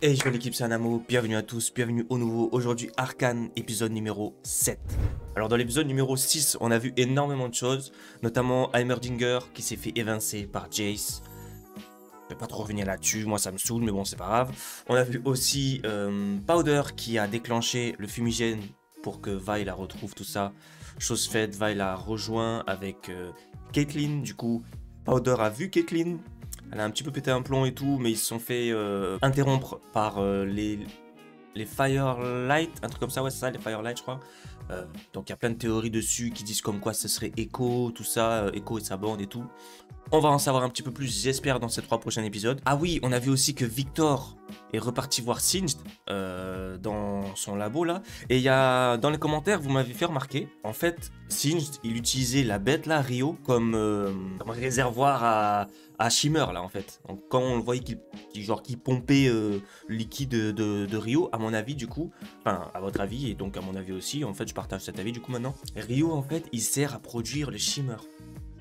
Hey, je l'équipe, c'est Anamo, bienvenue à tous, bienvenue au nouveau, aujourd'hui Arcane, épisode numéro 7. Alors dans l'épisode numéro 6, on a vu énormément de choses, notamment Heimerdinger qui s'est fait évincer par Jace. Je vais pas trop revenir là-dessus, moi ça me saoule, mais bon c'est pas grave. On a vu aussi Powder qui a déclenché le fumigène pour que Vi la retrouve, tout ça. Chose faite, Vi la rejoint avec Caitlyn, du coup Powder a vu Caitlyn. Elle a un petit peu pété un plomb et tout, mais ils se sont fait interrompre par les Firelight, un truc comme ça, ouais c'est ça, les Firelight je crois. Donc il y a plein de théories dessus qui disent comme quoi ce serait Echo, tout ça, Echo et sa bande et tout. On va en savoir un petit peu plus, j'espère, dans ces 3 prochains épisodes. Ah oui, on a vu aussi que Victor est reparti voir Singed dans son labo là. Et il y a, dans les commentaires, vous m'avez fait remarquer, en fait, Singed, il utilisait la bête là, Rio, comme réservoir à Shimmer là en fait. Donc quand on le voyait qu'il pompait le liquide de Rio, à mon avis du coup, enfin à votre avis et donc à mon avis aussi, en fait je partage cet avis du coup maintenant. Rio en fait, il sert à produire le Shimmer.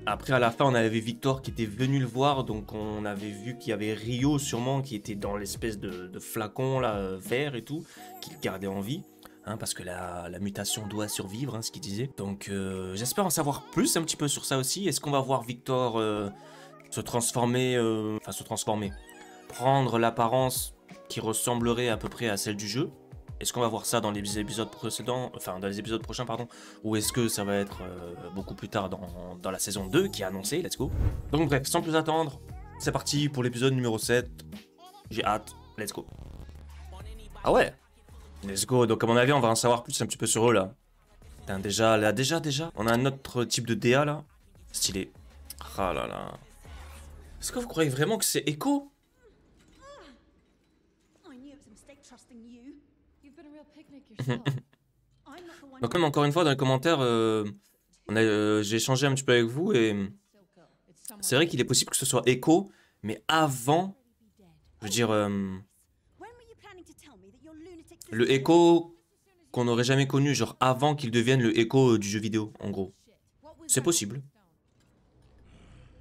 Après, à la fin, on avait Victor qui était venu le voir, donc on avait vu qu'il y avait Rio sûrement qui était dans l'espèce de flacon là, vert et tout, qu'il gardait en vie, hein, parce que la mutation doit survivre, hein, ce qu'il disait. Donc j'espère en savoir plus un petit peu sur ça aussi. Est-ce qu'on va voir Victor se transformer, prendre l'apparence qui ressemblerait à peu près à celle du jeu? Est-ce qu'on va voir ça dans les épisodes précédents, enfin dans les épisodes prochains, pardon, ou est-ce que ça va être beaucoup plus tard dans la saison 2 qui est annoncée, let's go. Donc bref, sans plus attendre, c'est parti pour l'épisode numéro 7. J'ai hâte, let's go. Ah ouais, let's go, donc à mon avis on va en savoir plus un petit peu sur eux là. Putain, déjà, là, déjà, on a un autre type de DA là, stylé. Ah là là. Est-ce que vous croyez vraiment que c'est Echo? Donc comme encore une fois dans les commentaires, j'ai échangé un petit peu avec vous et c'est vrai qu'il est possible que ce soit Echo, mais avant, je veux dire, le Echo qu'on n'aurait jamais connu, genre avant qu'il devienne le Echo du jeu vidéo, en gros. C'est possible.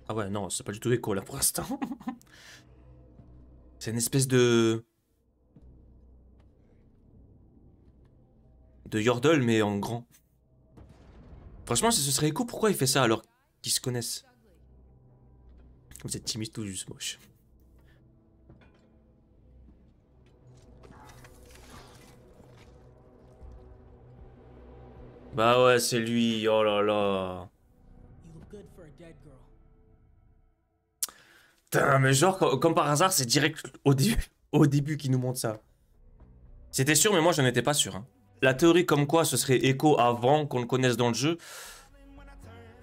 Ah ouais, non, c'est pas du tout Echo là pour l'instant. C'est une espèce de Yordle mais en grand. Franchement, si ce serait Echo, pourquoi il fait ça alors qu'ils se connaissent? Vous êtes timide tout juste moche. Bah ouais, c'est lui, oh là là. Putain, mais genre, comme par hasard, c'est direct au début qu'il nous montre ça. C'était sûr, mais moi, je n'en étais pas sûr. Hein. La théorie comme quoi ce serait Echo avant qu'on le connaisse dans le jeu,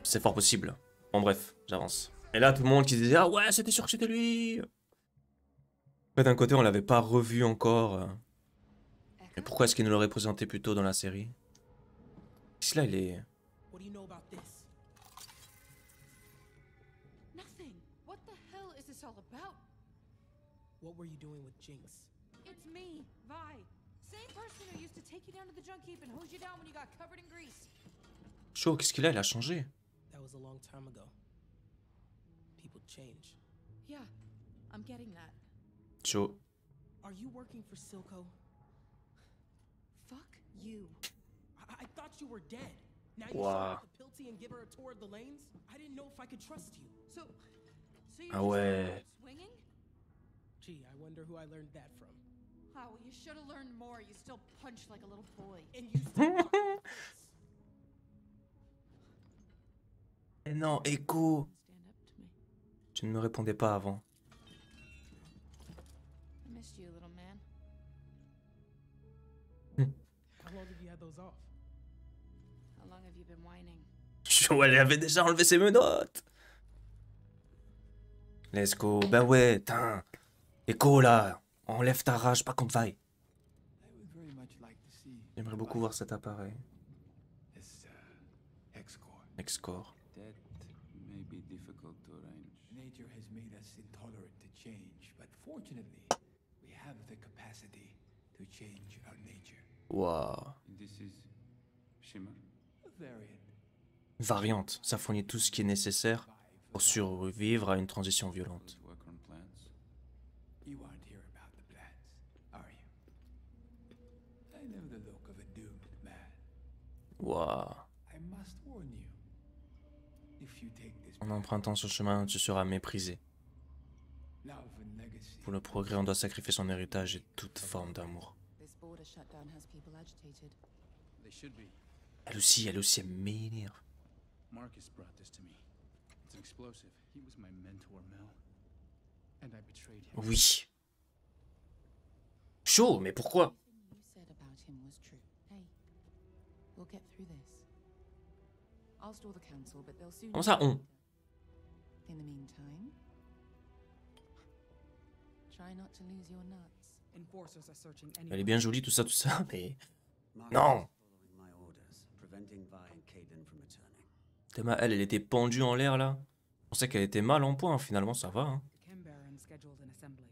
c'est fort possible. Bon, bref, j'avance. Et là, tout le monde qui disait, ah ouais, c'était sûr que c'était lui. Mais d'un côté, on l'avait pas revu encore. Mais pourquoi est-ce qu'il nous l'aurait présenté plus tôt dans la série? Qu'est-ce là, il est... What were you doing with Jinx? It's me, Vi. Same person who used to take you down to the junk heap and hose you down when you got covered in grease. Chaud, qu'est-ce qu'il a? Il a changé. That was a long time ago. People change. Yeah, I'm getting that. Chaud. Are you working for Silco? Fuck you. I thought you were dead. Now you Wow. show up to Pilty and give her a tour of the lanes? I didn't know if I could trust you. So you're Ah just ouais. swinging? Gee, I wonder who I learned that from. Oh, well, you should have learned more. You still punch like a little boy. And you still walk like this. Eh non, Echo. Stand up to me. Tu ne me répondais pas avant. I missed you, little man. How long have you had those off? How long have you been whining? Chaud, elle avait déjà enlevé ses menottes. Let's go. Ben ouais, tain. Echo là. Enlève ta rage, pas contre Vi. J'aimerais beaucoup voir cet appareil. X-Core. That may be difficult to arrange. Nature has made us intolerant to change, but fortunately, we have the capacity to change our nature. Waouh. This is Shimmer. A variant. Variante. Ça fournit tout ce qui est nécessaire pour survivre à une transition violente. Those work on plants. You aren't here about the plants. know the look of a doomed man. Waouh. I must warn you. If you take this En empruntant ce chemin, tu seras méprisé. love and legacy, Pour le progrès, on doit sacrifier son héritage et toute forme d'amour. This border shutdown has people agitated. They should be. Elle aussi, elle m'énerve. Marcus brought this to me. It's an explosive. He was my mentor, Mel. And I betrayed him. Oui. Chaud, mais pourquoi? Everything you said about him was true. Hey, we'll get through this. I'll stall the council, but they'll soon. Comment ça, on? In the meantime, try not to lose your nuts. Enforcers are searching Elle est anyone. bien jolie, tout ça, mais... Marcus Non. is following my orders, preventing Vi and Caitlin from returning. Théma, elle était pendue en l'air, là. Je pensais qu'elle était mal en point, finalement, ça va, hein. The Chem Baron scheduled an assembly.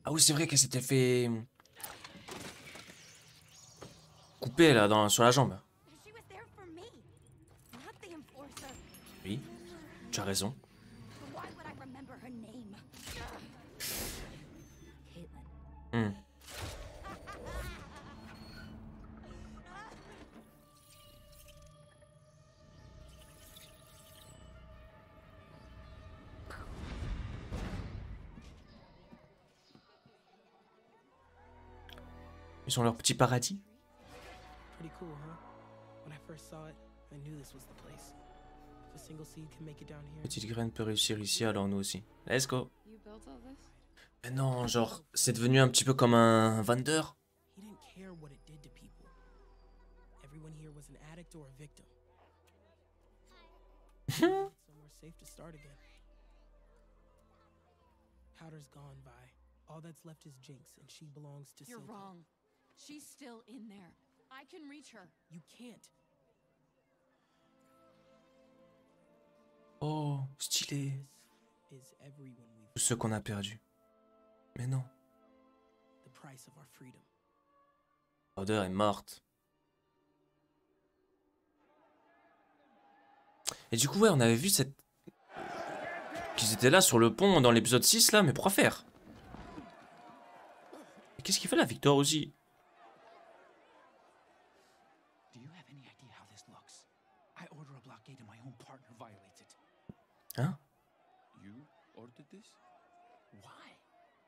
Ah oui, c'est vrai qu'elle s'était fait... couper, là, sur la jambe. She was there for me, not the enforcer. Oui, tu as raison. Why would I remember her name? Caitlin. Hmm. Ils ont leur petit paradis. Pretty cool, huh? When I first saw it, I knew this was the place. If a single seed can make it down here. Petite graine peut réussir ici, alors nous aussi. Let's go. You built all this? Mais non, genre, c'est devenu un petit peu comme un vendeur. He didn't care what it did to people. Everyone here was an addict or a victim. Somewhere safe to start again. Powder's gone, Vi. All that's left is Jinx, and she belongs to You're Silco. wrong. She's still in there. I can reach her. You can't. Oh, stylé. This is everyone we've Tout ce qu'on a perdu. Mais non. the price of our freedom. Powder est morte. Et du coup, ouais, on avait vu cette... qu'ils étaient là sur le pont dans l'épisode 6, là, mais pourquoi faire? Et qu'est-ce qu'il fait là, Victor, aussi? do you have any idea how this looks? I order a blockade and my own partner violates it. Hein? You ordered this? Why?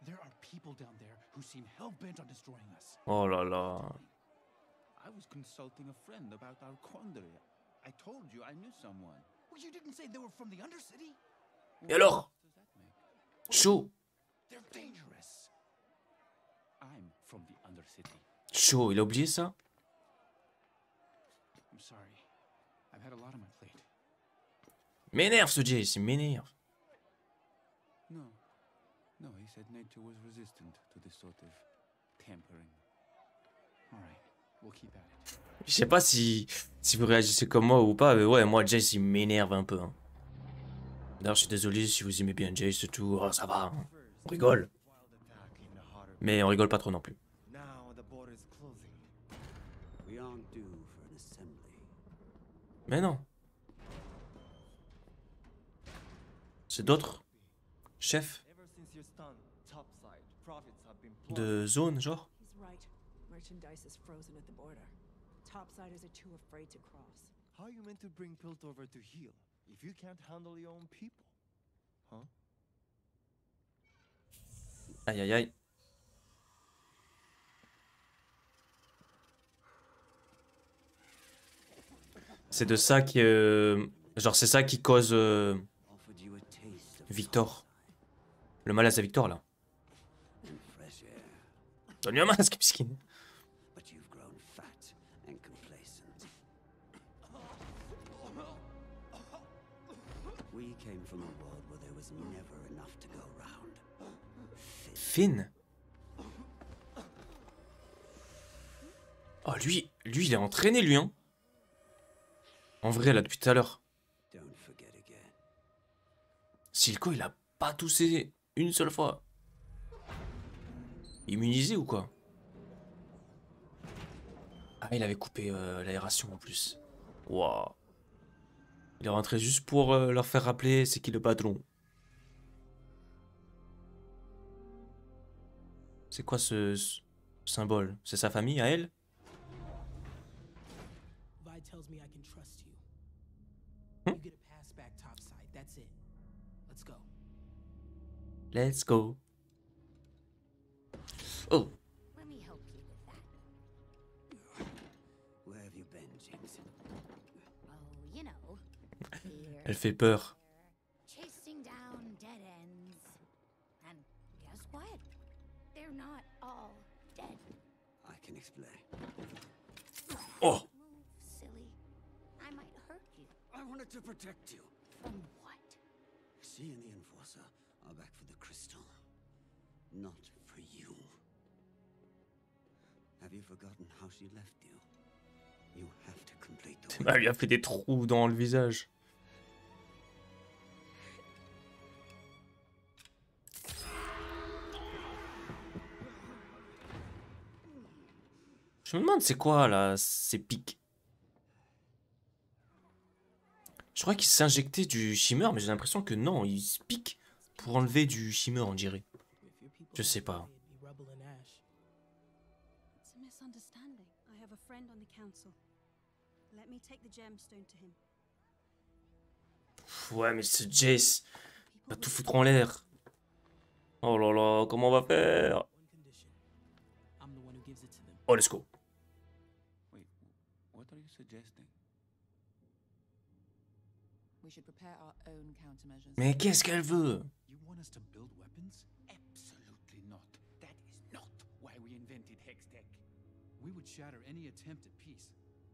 There are people down there who seem hell-bent on destroying us. Oh là là. I was consulting a friend about our quandary. I told you I knew someone. Well, you didn't say they were from the Undercity? Et alors? What does that make? Chaud. They're dangerous. I'm from the Undercity. Chaud, il a oublié ça? I'm sorry. I've had a lot on my plate. M'énerve ce Jace, il m'énerve. No. No, he said nature was resistant to this sort of tampering. All right, we'll keep at it. Je sais pas si vous réagissez comme moi ou pas, mais ouais, moi Jace il m'énerve un peu. Hein. D'ailleurs, je suis désolé si vous aimez bien Jace et tout, oh, ça va, hein. On rigole. Mais on rigole pas trop non plus. Now the border is closing. We aren't due for an assembly. Mais non. C'est d'autres chefs Ever since your stunt, topside, profits have been de zone, genre. He's right. Merchandise is frozen at the border. Topsiders are too afraid to cross. How are you meant to bring Piltover to heal if you can't handle your own people? Huh? Aïe aïe aïe. C'est de ça qui... genre c'est ça qui cause Offered you a taste of Victor. Le malaise à Victor là. and fresh air, Donne-lui un masque, miskin. but you've grown fat and complacent. We came from a world where there was never enough to go round. Finn. Oh lui il est entraîné lui hein. En vrai là depuis tout à l'heure. Don't forget again. Silco il a pas toussé une seule fois. Immunisé ou quoi? Ah il avait coupé l'aération en plus. Waouh. Il est rentré juste pour leur faire rappeler c'est qui le patron. C'est quoi ce Symbole, c'est sa famille à elle? Vi tells me I can trust you. Hmm? You get a pass back topside. That's it. Let's go. Let's go. Oh, Let me help you with that. Where have you been, Jinx? Oh, you know. Here, elle fait peur. chasing down dead ends. And guess what? They're not all dead. I can explain. Oh, Move, silly. I might hurt you. I wanted to protect you. From what? She and the Enforcer are back for the crystal. Not for you. Have you forgotten how she left you? You have to complete the elle lui a fait des trous dans le visage. Je me demande c'est quoi là, ces pics. Je crois qu'il s'injectait du shimmer, mais j'ai l'impression que non, il se pique pour enlever du shimmer, on dirait. If your people Je sais had pas. it'd be rubble and ash. It's a misunderstanding. I have a friend on the council. Let me take the gemstone to him. Pff, ouais, mais ce Jace va tout foutre en l'air. Oh là là, comment on va faire? One condition. I'm the one who gives it to them. Oh, let's go. Wait, what are you suggesting? We should prepare our own countermeasures. Mais qu'est-ce qu'elle veut? You want us to build weapons? Absolutely not. That is not why we invented Hextech. We would shatter any attempt at peace.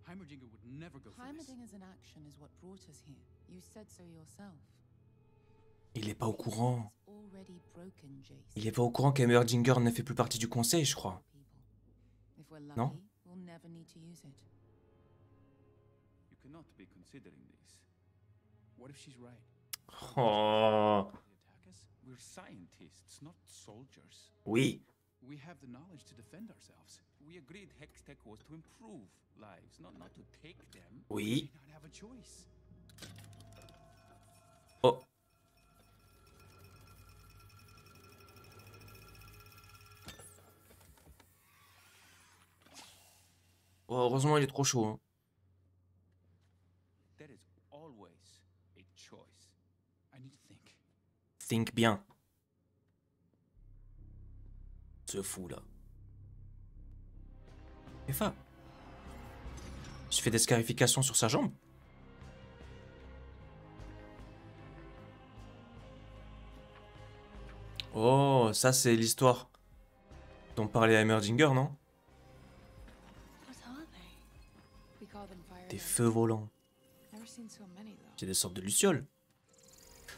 Heimerdinger would never go for this. Heimerdinger's inaction is what brought us here. You said so yourself. Il est pas au courant. It's already broken, Jace. Il est pas au courant qu'Heimerdinger ne fait plus partie du conseil, je crois. If we're lucky, Non? we'll never need to use it. You cannot be considering this. What if she's right? Oh, They attack us? We're scientists, not soldiers. oui. We have the knowledge to defend ourselves. We agreed Hextech was to improve lives, not to take them. We Oui. may not have a choice. Oh. Oh, heureusement, il est trop chaud. Hein. There is always a choice. I need to think. Think bien. Ce fou là. Effa. Je fais des scarifications sur sa jambe. Oh, ça c'est l'histoire dont parlait Heimerdinger, non? What are they? We call them fire Des ants. feux volants. Never seen so many though. C'est des sortes de lucioles.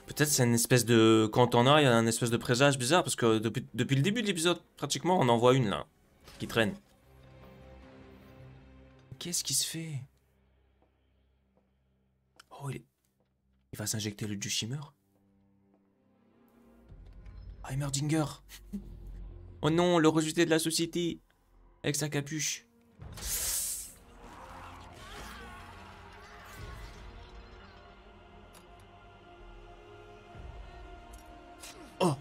Peut-être c'est une espèce de... Quand t'en as, il y a une espèce de présage bizarre, parce que depuis le début de l'épisode, pratiquement, on en voit une là, qui traîne. Qu'est-ce qui se fait? Oh, il va s'injecter du shimmer. Heimerdinger. Oh non, le rejeté de la société. Avec sa capuche. Oh.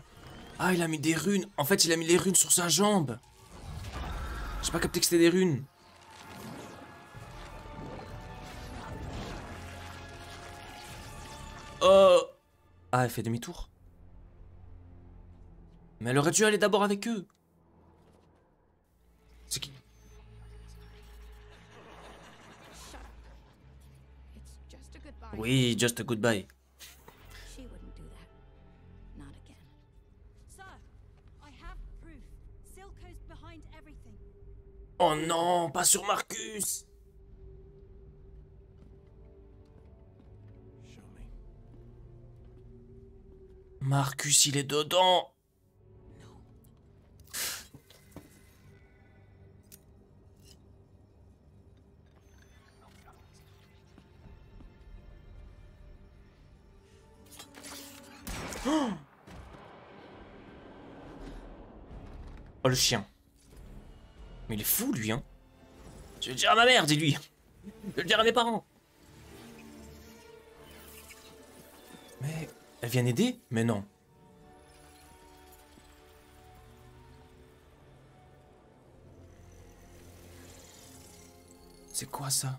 Ah, il a mis des runes. En fait, il a mis les runes sur sa jambe. J'ai pas capté que c'était des runes. Oh. Ah, elle fait demi-tour. Mais elle aurait dû aller d'abord avec eux. C'est qui? It's just a goodbye. Oui, just a goodbye. She wouldn't do that. Not again. Sir, I have proof. Silco's behind everything. Oh non, pas sur Marcus. Show me. Marcus, il est dedans. Oh, oh le chien. Mais il est fou lui hein. Je vais le dire à ma mère, dis-lui. Je vais le dire à mes parents. Mais elle vient aider? Mais non. C'est quoi ça?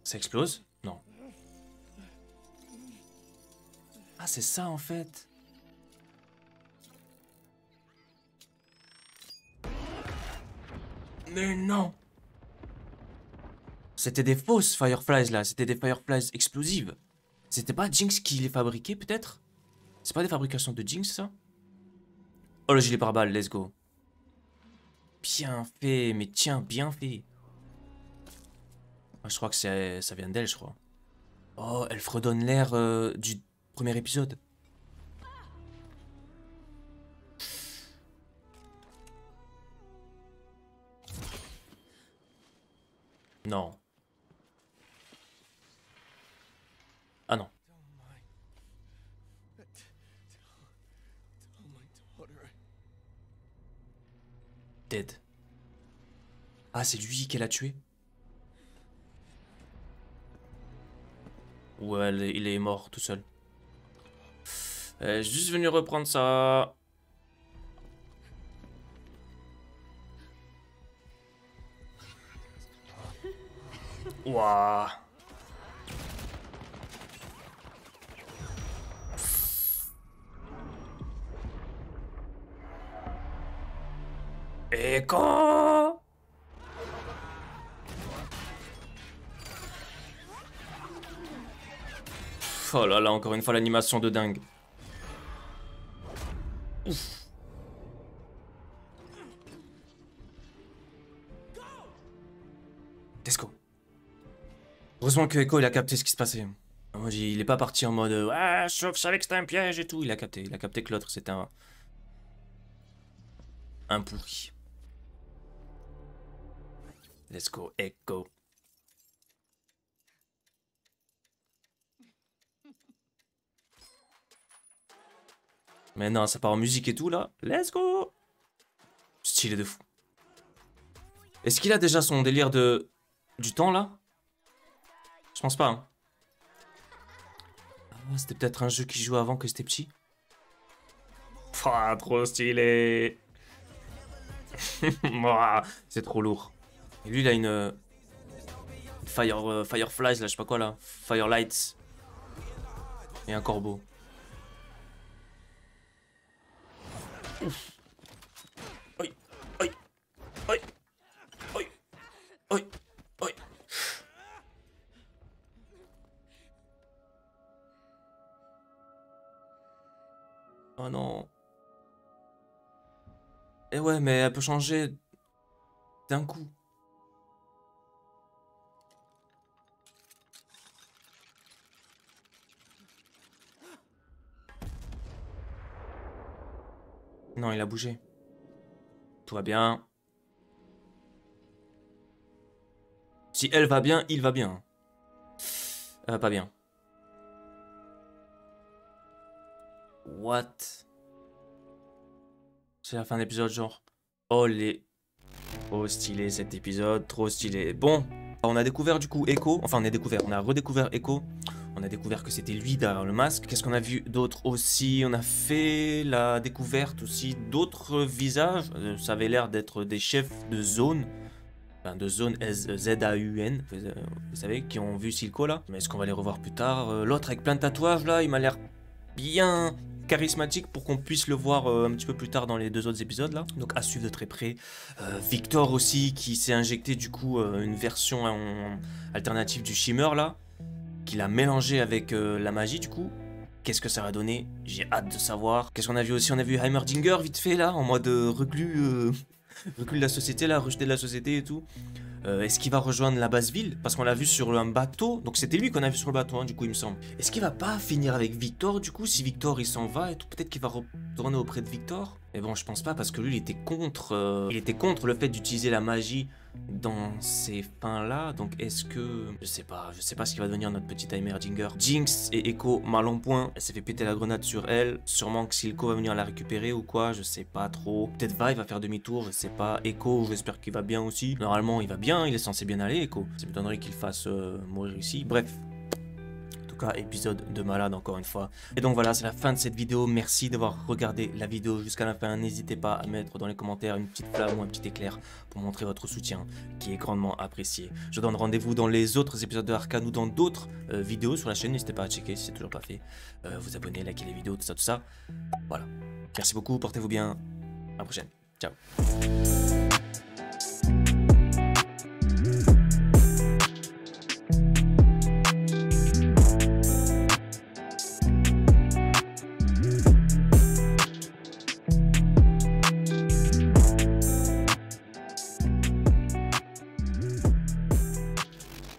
Ça explose? Non. Ah, c'est ça en fait. Mais non! C'était des fausses Fireflies là, c'était des Fireflies explosives. C'était pas Jinx qui les fabriquait peut-être? C'est pas des fabrications de Jinx ça? Oh le gilet pare-balles, let's go. Bien fait, mais tiens, bien fait. Ah, je crois que ça vient d'elle, je crois. Oh, elle fredonne l'air du premier épisode. Non. Ah non. Dead. Ah, c'est lui qu'elle a tué? Ou il est mort tout seul. Je suis juste venu reprendre ça. Waouh. Echo. Oh là là, encore une fois l'animation de dingue. Ouf. Let's go. Heureusement que Echo il a capté ce qui se passait. Moi, il est pas parti en mode ouais, je savais que c'était un piège et tout. Il a capté que l'autre c'était un pourri. Let's go, Echo. Mais non, ça part en musique et tout là. Let's go. Stylé de fou. Est-ce qu'il a déjà son délire du temps là? Je pense pas. Hein. Ah, c'était peut-être un jeu qui jouait avant que c'était petit. Ah, trop stylé. C'est trop lourd. Et lui il a une Fireflies là, je sais pas quoi là. Firelights. Et un corbeau. Ouf. Oi, oi, oi, oi, oi, oi. Oh non. Et ouais, mais elle peut changer d'un coup. Non, il a bougé. Tout va bien. Si elle va bien, il va bien. Pas bien. What? C'est la fin d'épisode, genre. Oh les... Oh stylé cet épisode, trop stylé. Bon, on a découvert du coup Echo. Enfin, on a redécouvert Echo. On a découvert que c'était lui derrière le masque. Qu'est-ce qu'on a vu d'autre aussi? On a fait la découverte aussi d'autres visages. Ça avait l'air d'être des chefs de zone. Enfin, de zone Z-A-U-N. Vous savez, qui ont vu Silco là. Mais est-ce qu'on va les revoir plus tard? L'autre avec plein de tatouages là, il m'a l'air bien charismatique pour qu'on puisse le voir un petit peu plus tard dans les deux autres épisodes là. Donc à suivre de très près. Victor aussi qui s'est injecté du coup une version alternative du Shimmer là. Qu'il a mélangé avec la magie du coup. Qu'est-ce que ça va donner? J'ai hâte de savoir. Qu'est-ce qu'on a vu aussi? On a vu Heimerdinger vite fait là, en mode reclus, reclus de la société là, rejeté de la société et tout. Est-ce qu'il va rejoindre la base ville? Parce qu'on l'a vu sur un bateau. Donc c'était lui qu'on a vu sur le bateau, hein, du coup il me semble. Est-ce qu'il va pas finir avec Victor du coup? Si Victor il s'en va et tout, peut-être qu'il va retourner auprès de Victor. Mais bon, je pense pas parce que lui il était contre le fait d'utiliser la magie dans ces fins-là. Donc est-ce que... Je sais pas ce qui va devenir notre petit Heimerdinger. Jinx et Echo mal en point. Elle s'est fait péter la grenade sur elle. Sûrement que Silco va venir la récupérer ou quoi, je sais pas trop. Peut-être Vi va faire demi-tour, je sais pas. Echo, j'espère qu'il va bien aussi. Normalement il va bien, il est censé bien aller Echo. Ça m'étonnerait qu'il fasse mourir ici. Bref. En tout tout cas, épisode de malade encore une fois. Et donc voilà, c'est la fin de cette vidéo. Merci d'avoir regardé la vidéo jusqu'à la fin. N'hésitez pas à mettre dans les commentaires une petite flamme ou un petit éclair pour montrer votre soutien, qui est grandement apprécié. Je donne rendez-vous dans les autres épisodes de Arcane ou dans d'autres vidéos sur la chaîne. N'hésitez pas à checker si c'est toujours pas fait. Vous abonner, liker les vidéos, tout ça, tout ça. Voilà. Merci beaucoup, portez-vous bien. À la prochaine. Ciao.